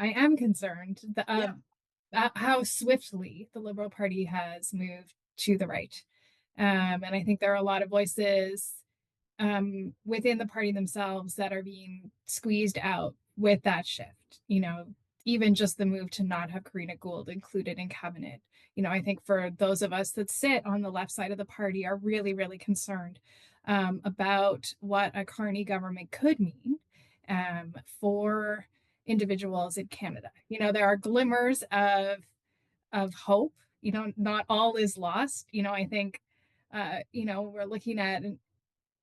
I am concerned how swiftly the Liberal Party has moved to the right. And I think there are a lot of voices within the party themselves that are being squeezed out with that shift. Even just the move to not have Karina Gould included in cabinet. I think for those of us that sit on the left side of the party are really, really concerned about what a Carney government could mean for individuals in Canada. There are glimmers of hope. Not all is lost. I think we're looking at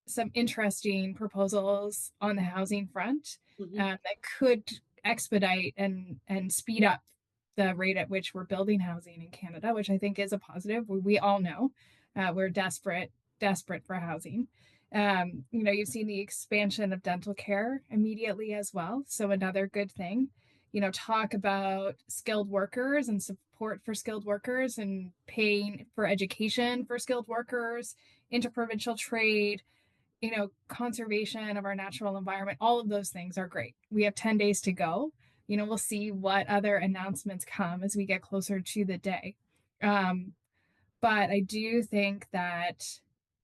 some interesting proposals on the housing front that could expedite and speed up the rate at which we're building housing in Canada, which I think is a positive. We all know we're desperate for housing. You've seen the expansion of dental care immediately as well. So another good thing. Talk about skilled workers and support for skilled workers and paying for education for skilled workers, interprovincial trade, conservation of our natural environment. All of those things are great. We have 10 days to go. We'll see what other announcements come as we get closer to the day. But I do think that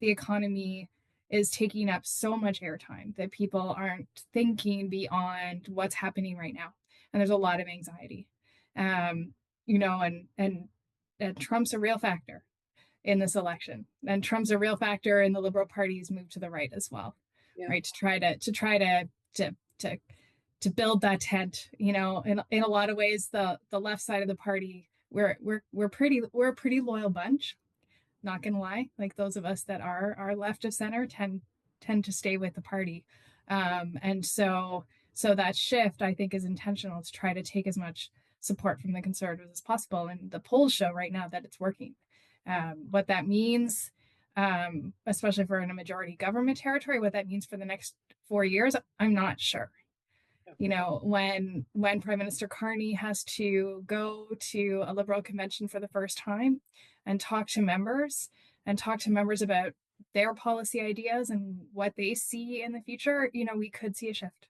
the economy is taking up so much airtime that people aren't thinking beyond what's happening right now. And there's a lot of anxiety, and Trump's a real factor in this election, and Trump's a real factor in the Liberal Party's move to the right as well, right? To try to build that tent. In a lot of ways, the left side of the party, we're a pretty loyal bunch. Not gonna lie, like those of us that are left of center tend to stay with the party, and so that shift, I think, is intentional to try to take as much support from the Conservatives as possible. And the polls show right now that it's working. What that means, especially for in a majority government territory, what that means for the next 4 years, I'm not sure. When Prime Minister Carney has to go to a Liberal convention for the first time and talk to members about their policy ideas and what they see in the future, we could see a shift.